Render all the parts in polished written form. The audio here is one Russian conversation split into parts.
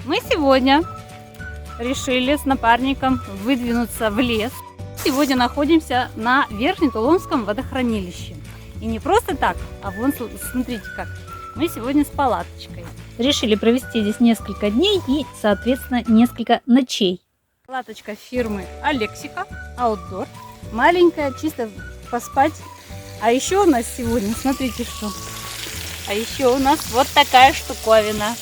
Мы сегодня решили с напарником выдвинуться в лес. Сегодня находимся на Верхнетулонском водохранилище. И не просто так, а вон, смотрите как. Мы сегодня с палаточкой. Решили провести здесь несколько дней и, соответственно, несколько ночей. Палаточка фирмы Алексика, Outdoor. Маленькая, чисто поспать. А еще у нас сегодня, смотрите что. А еще у нас вот такая штуковина.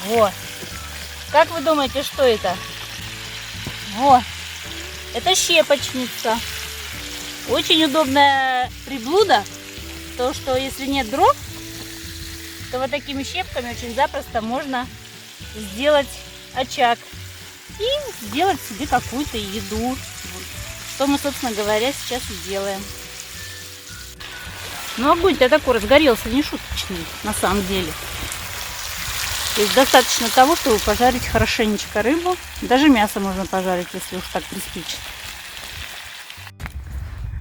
Вот. Как вы думаете, что это? Вот. Это щепочница. Очень удобная приблуда. То, что если нет дров, то вот такими щепками очень запросто можно сделать очаг. И сделать себе какую-то еду. Что мы, собственно говоря, сейчас и делаем. Ну, огонь-то такой разгорелся, не шуточный, на самом деле. То есть достаточно того, чтобы пожарить хорошенечко рыбу. Даже мясо можно пожарить, если уж так приспичит.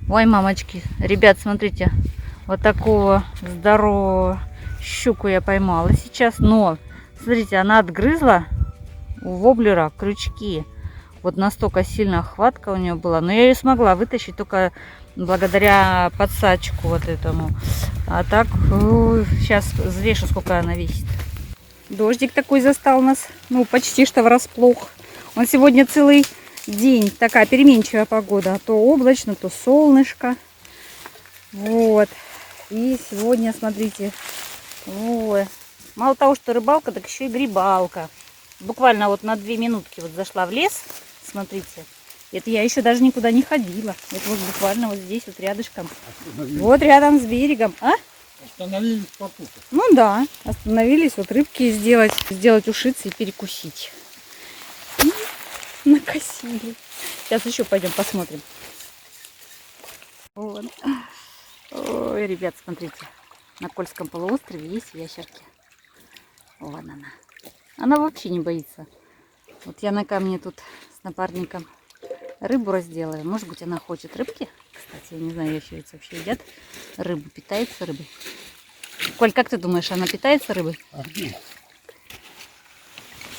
Ой, мамочки, ребят, смотрите, вот такого здорового щуку я поймала сейчас. Но, смотрите, она отгрызла у воблера крючки. Вот настолько сильная хватка у нее была. Но я ее смогла вытащить только благодаря подсачку вот этому. А так, сейчас взвешу, сколько она весит. Дождик такой застал нас, ну почти что врасплох. Он сегодня целый день, такая переменчивая погода. То облачно, то солнышко. Вот. И сегодня, смотрите, ой, мало того, что рыбалка, так еще и грибалка. Буквально вот на 2 минутки вот зашла в лес. Смотрите. Это я еще даже никуда не ходила. Это вот буквально вот здесь вот рядышком. Вот рядом с берегом. А? Остановились покушать. Ну да, остановились вот рыбки сделать ушицы и перекусить. И накосили. Сейчас еще пойдем посмотрим. Вот. Ой, ребят, смотрите. На Кольском полуострове есть ящерки. Вон она. Она вообще не боится. Вот я на камне тут с напарником рыбу разделаю. Может быть, она хочет рыбки. Кстати, я не знаю, ящерицы вообще едят рыбу, питается рыбой. Коль, как ты думаешь, она питается рыбой? А где?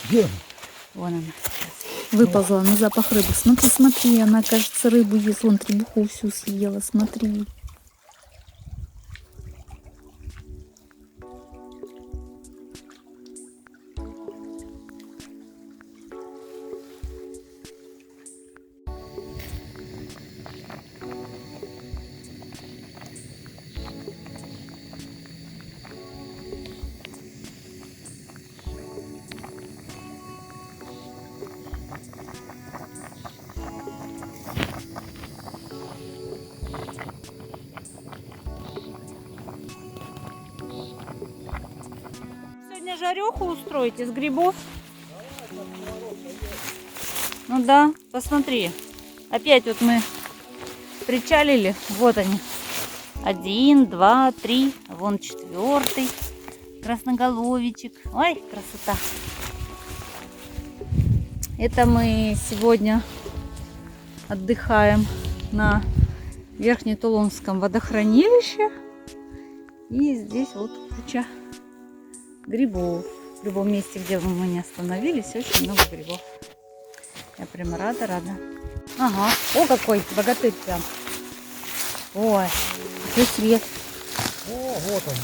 Где? Вон она. Выползла на запах рыбы. Смотри, смотри, она, кажется, рыбу ест. Вон требуху всю съела, смотри. Сегодня жареху устроить из грибов. Ну да, посмотри. Опять вот мы причалили. Вот они. 1, 2, 3. Вон 4-й. Красноголовичек. Ой, красота. Это мы сегодня отдыхаем на Верхнетулонском водохранилище. И здесь вот куча грибов. В любом месте, где бы мы не остановились, очень много грибов. Я прям рада. Ага. О, какой богатырь прям. Ой, какой цвет. О, вот он.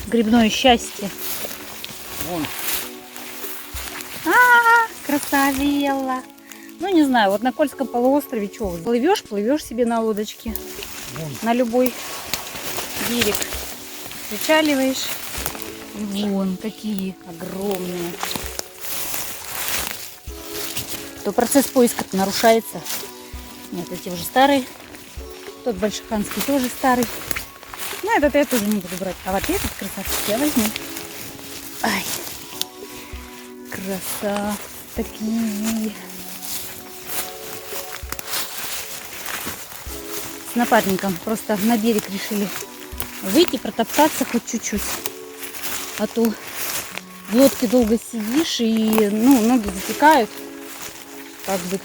Грибное счастье. Вон. Красавелла. Ну, не знаю, вот на Кольском полуострове что, плывешь себе на лодочке. Вон. На любой берег. Причаливаешь. Вон какие огромные. То процесс поиска нарушается. Нет, эти уже старые. Тот большеханский тоже старый. Ну, этот я тоже не буду брать. А вот этот красавчик я возьму. Ай. Краса. Такие. С напарником просто на берег решили выйти, протоптаться хоть чуть-чуть. А то в лодке долго сидишь и ноги затекают. Как бы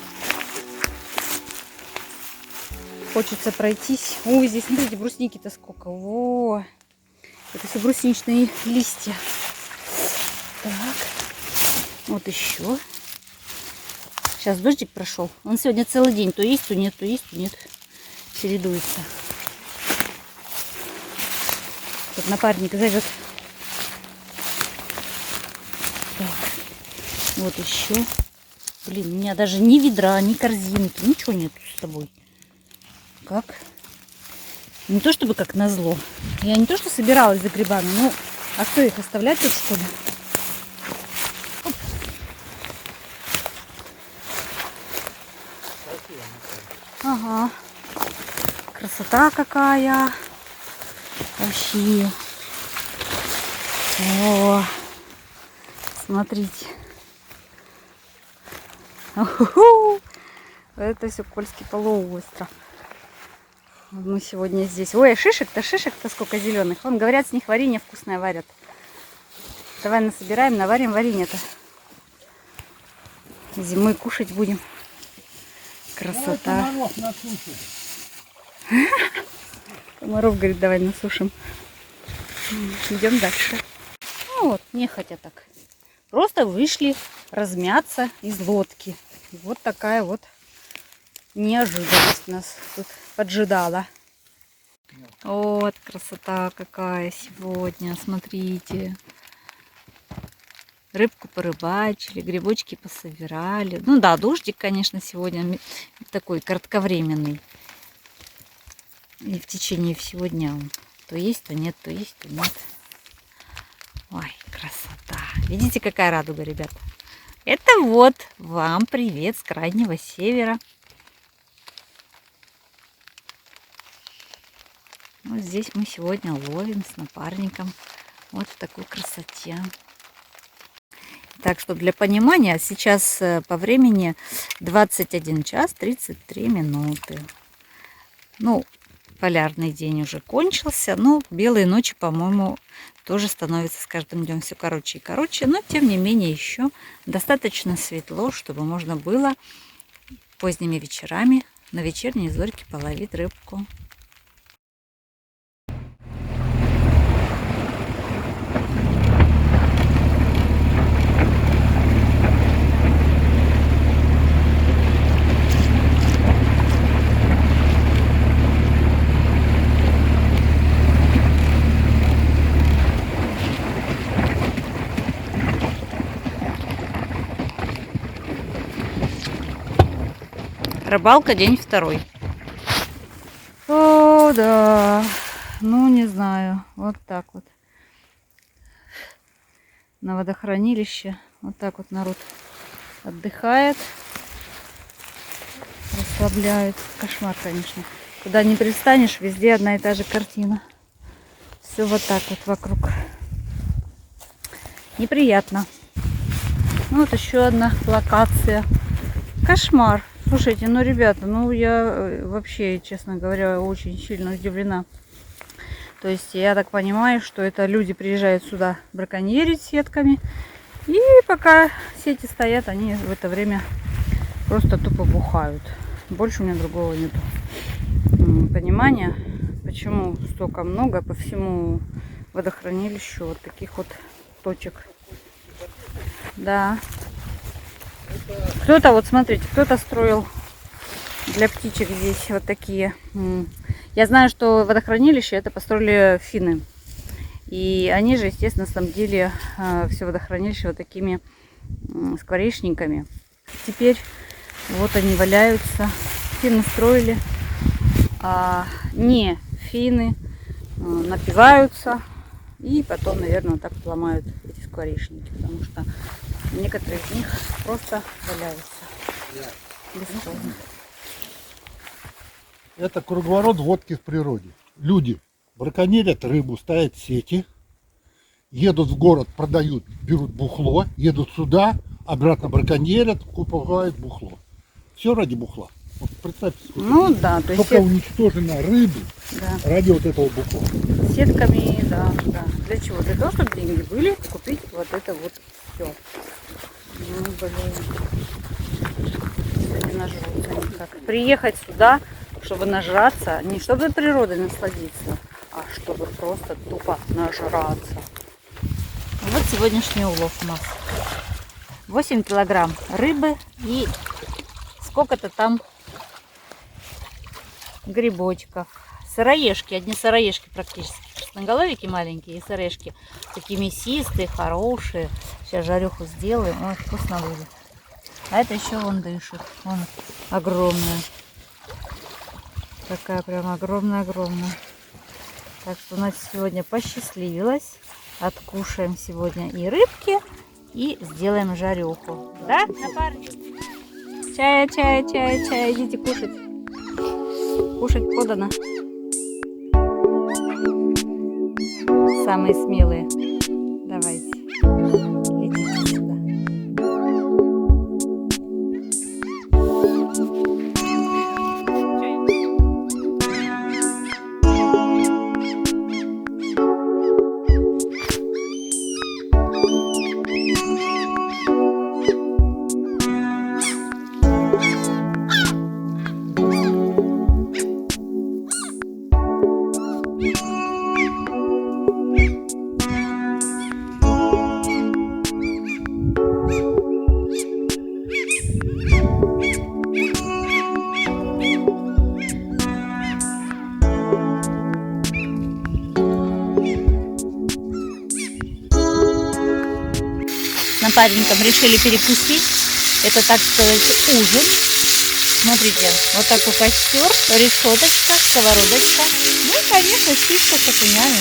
хочется пройтись. Ой, здесь, смотрите, брусники-то сколько. Во! Это все брусничные листья. Так. Вот еще. Сейчас дождик прошел. Он сегодня целый день. То есть, то нет, то есть, то нет. Чередуется. Тут напарник зовет. Так. Вот еще. Блин, у меня даже ни ведра, ни корзинки, ничего нет с тобой. Как? Не то чтобы как назло. Я не то что собиралась за грибами, ну, а что их оставлять тут, что ли? Оп. Ага. Красота какая. Вообще. О, смотрите. Уху. Это все Кольский полуостров. Мы сегодня здесь. Ой, шишек-то сколько зеленых. Вон, говорят, с них варенье вкусное варят. Давай насобираем, наварим варенье-то. Зимой кушать будем. Красота. Комаров насушим. Комаров, говорит, давай насушим. Идем дальше. Ну вот, нехотя так. Просто вышли размяться из лодки. И вот такая вот неожиданность нас тут поджидала. Вот красота какая сегодня. Смотрите. Рыбку порыбачили, грибочки пособирали. Ну да, дождик, конечно, сегодня такой кратковременный. И в течение всего дня он то есть, то нет, то есть, то нет. Ой, красота. Видите, какая радуга, ребята? Это вот вам привет с крайнего севера. Вот здесь мы сегодня ловим с напарником. Вот в такой красоте. Так что для понимания, сейчас по времени 21 час 33 минуты. Ну, полярный день уже кончился, но белые ночи, по-моему, тоже становится с каждым днем все короче и короче. Но, тем не менее, еще достаточно светло, чтобы можно было поздними вечерами на вечерней зорьке половить рыбку. Рыбалка день второй. О, да. Ну, не знаю. Вот так вот. На водохранилище. Вот так вот народ отдыхает. Расслабляет. Кошмар, конечно. Куда не пристанешь, везде одна и та же картина. Все вот так вот вокруг. Неприятно. Ну, вот еще одна локация. Кошмар. Слушайте, ну, ребята, ну, я вообще, честно говоря, очень сильно удивлена. То есть, я так понимаю, что это люди приезжают сюда браконьерить сетками. И пока сети стоят, они в это время просто тупо бухают. Больше у меня другого нету понимания, почему столько много по всему водохранилищу вот таких вот точек. Да. Кто-то, вот смотрите, кто-то строил для птичек здесь вот такие. Я знаю, что водохранилище это построили финны. И они же, естественно, снабдили все водохранилище вот такими скворечниками. Теперь вот они валяются. Финны строили. Не финны напиваются. И потом, наверное, вот так ломают эти скворечники. Потому что некоторые из них просто валяются. Бесполезно. Это круговорот водки в природе. Люди браконьерят рыбу, ставят сети, едут в город, продают, берут бухло, едут сюда, обратно браконьерят, покупают бухло. Все ради бухла. Вот представьте, Ну да, то есть сколько уничтожено рыбы ради вот этого бухла. Сетками, да. Для чего? Для того, чтобы деньги были, купить вот это вот все. Ну, блин. Не нажрутся никак. Приехать сюда, чтобы нажраться, не чтобы природой насладиться, а чтобы просто тупо нажраться. Вот сегодняшний улов у нас. 8 килограмм рыбы и сколько-то там грибочков. Сыроежки, одни сыроежки практически. Красноголовики маленькие и сыроежки. Такие мясистые, хорошие. Сейчас жареху сделаем. Ой, вкусно будет. А это еще вон дышит. Вон огромная. Такая прям огромная-огромная. Так что у нас сегодня посчастливилось. Откушаем сегодня и рыбки, и сделаем жареху. Да, напарник? Чая. Идите кушать. Кушать подано. Самые смелые. Давайте. Летите сюда. С напарником решили перекусить. Это, так сказать, ужин. Смотрите, вот такой костер, решеточка, сковородочка. Ну и, конечно, птичка с окунями.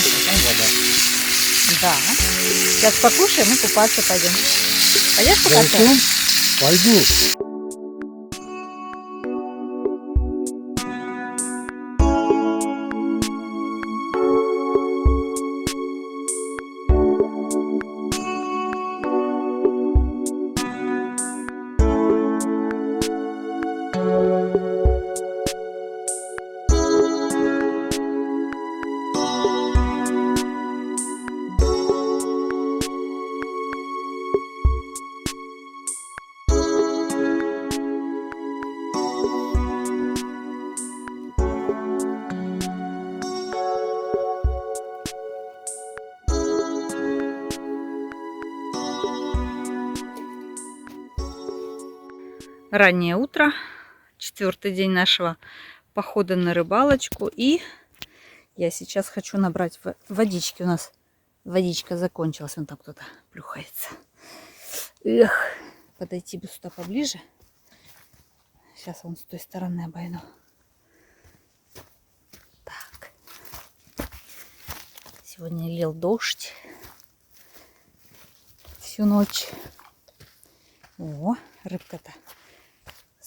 Да. Сейчас покушаем и купаться пойдем. Пойдешь купаться? Пойду. Раннее утро, 4-й день нашего похода на рыбалочку. И я сейчас хочу набрать водички. У нас водичка закончилась. Вон там кто-то плюхается. Эх, подойти бы сюда поближе. Сейчас вон с той стороны обойду. Так. Сегодня лил дождь всю ночь. О, рыбка-то.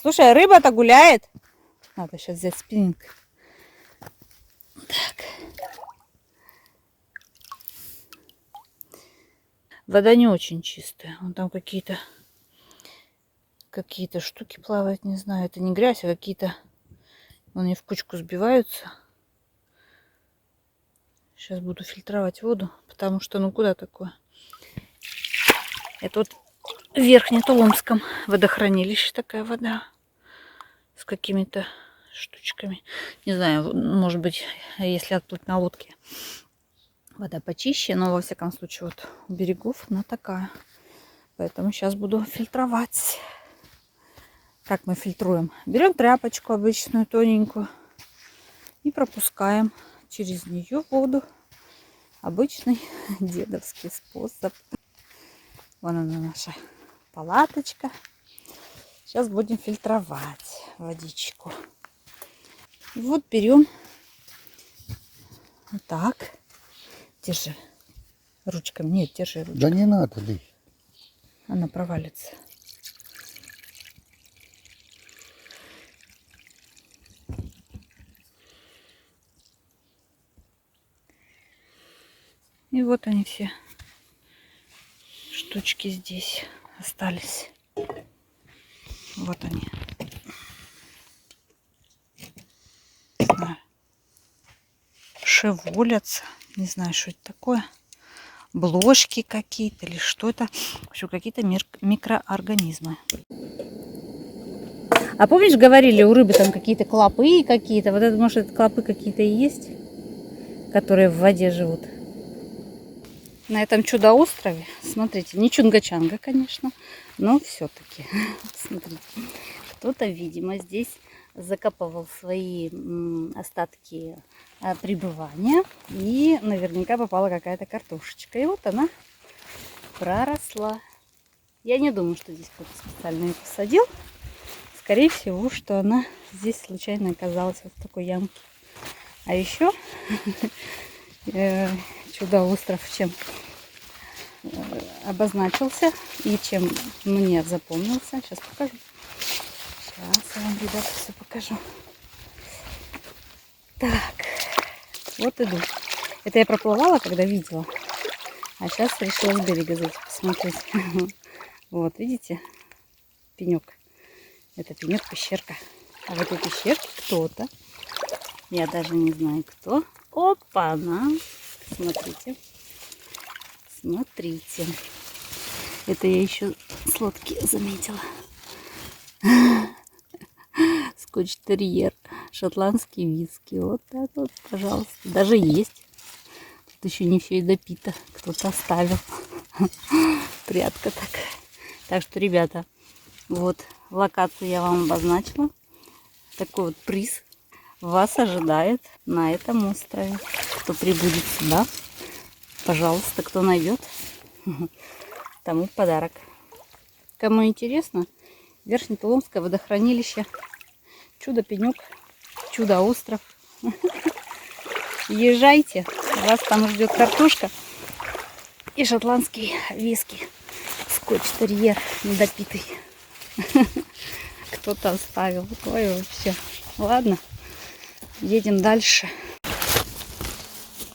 Слушай, рыба-то гуляет. Надо сейчас взять спиннинг. Так. Вода не очень чистая. Вон там какие-то штуки плавают, не знаю. Это не грязь, а какие-то... Они в кучку сбиваются. Сейчас буду фильтровать воду, потому что, ну куда такое? Это вот в Верхнетоломском водохранилище такая вода с какими-то штучками. Не знаю, может быть, если отплыть на лодке, вода почище, но во всяком случае вот у берегов она такая. Поэтому сейчас буду фильтровать. Как мы фильтруем? Берем тряпочку обычную, тоненькую, и пропускаем через нее воду. Обычный дедовский способ. Вон она, наша палаточка. Сейчас будем фильтровать водичку. И вот берем вот так. Держи ручками. Нет, держи ручками. Да не надо, Лей. Она провалится. И вот они все штучки здесь остались. Вот они. Шевелятся. Не знаю, что это такое. Блошки какие-то или что это. В общем, какие-то микроорганизмы. А помнишь, говорили, у рыбы там какие-то клопы какие-то? Вот это, может, это клопы какие-то и есть? которые в воде живут. На этом чудо-острове, смотрите, не Чунга-Чанга, конечно, но все-таки, смотрите, кто-то, видимо, здесь закапывал свои остатки пребывания, и наверняка попала какая-то картошечка. И вот она проросла. Я не думаю, что здесь кто-то специально ее посадил. Скорее всего, что она здесь случайно оказалась вот в такой ямке. А еще чудо-остров чем обозначился и чем мне запомнился. Сейчас покажу. Сейчас я вам, ребята, все покажу. Так, вот иду. Это я проплывала, когда видела. А сейчас решила с берега зайти посмотреть. Вот, видите? Пенек. Это пенек, пещерка. А в этой пещерке кто-то, я даже не знаю кто. Опа-на! Смотрите. Смотрите. Это я еще с лодки заметила. Скотч-терьер. Шотландский виски. Вот так вот, пожалуйста. Даже есть. Тут еще не все и допито. Кто-то оставил. Прятка такая. Так что, ребята, вот локацию я вам обозначила. Такой вот приз вас ожидает на этом острове. Кто прибудет сюда, пожалуйста, кто найдет, тому подарок. Кому интересно, Верхнетулумское водохранилище, чудо-пенек, чудо-остров. Езжайте, вас там ждет картошка и шотландский виски, скотч-терьер недопитый. Кто-то оставил. Ой, вообще. Ладно, едем дальше.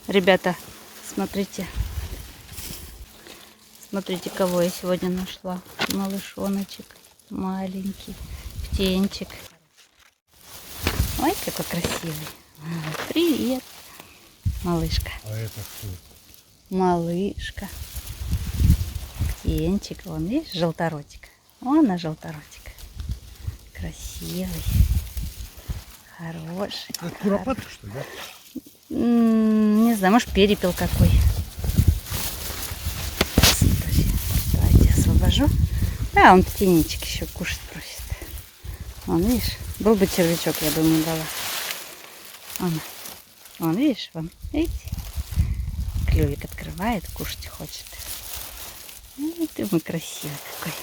Ребята, смотрите. Смотрите, кого я сегодня нашла. Малышоночек маленький, птенчик. Ой, какой красивый. Привет, малышка. А это кто? Малышка. Птенчик. Вон, видишь, желторотик. Вон на желторотик. Красивый. Хороший. Это куропатка, что ли, да? Не знаю, может, перепел какой. Смотри, давайте освобожу. А, он птенечек еще кушать просит. Вон, видишь, был бы червячок, я бы ему дала. Вон, видишь, вон, видите? Клювик открывает, кушать хочет. И ты мой красивый какой.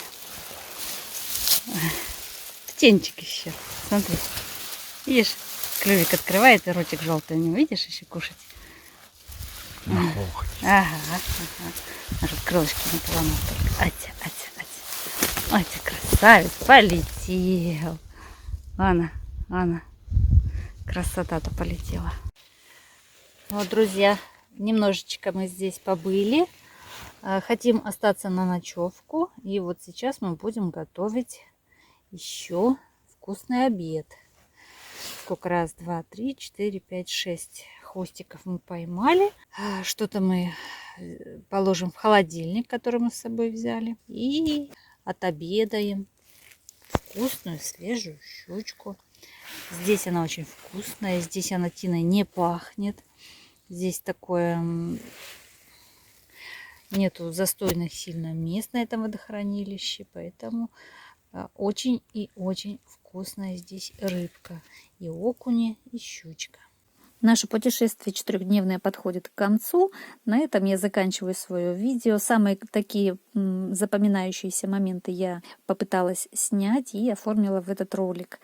Птенчик еще, смотри. Видишь, клювик открывает, и ротик желтый у него, видишь, еще кушать. Ага. Может, крылышки не поломал только. Атя. Атя, красавец, полетел. Ана. Красота-то полетела. Вот, друзья, немножечко мы здесь побыли. Хотим остаться на ночевку. И вот сейчас мы будем готовить еще вкусный обед. Сколько раз? 2, 3, 4, 5, 6 хвостиков мы поймали. Что-то мы положим в холодильник, который мы с собой взяли. И отобедаем вкусную свежую щучку. Здесь она очень вкусная. Здесь она тиной не пахнет. Здесь такое... Нету застойных сильно мест на этом водохранилище. Поэтому очень и очень вкусная здесь рыбка. И окуни, и щучка. Наше путешествие 4-дневное подходит к концу. На этом я заканчиваю свое видео. Самые такие запоминающиеся моменты я попыталась снять и оформила в этот ролик.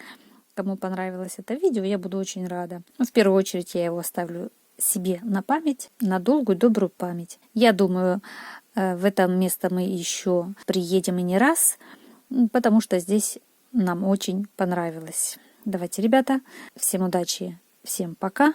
Кому понравилось это видео, я буду очень рада. В первую очередь я его оставлю себе на память, на долгую добрую память. Я думаю, в это место мы еще приедем и не раз, потому что здесь нам очень понравилось. Давайте, ребята, всем удачи, всем пока.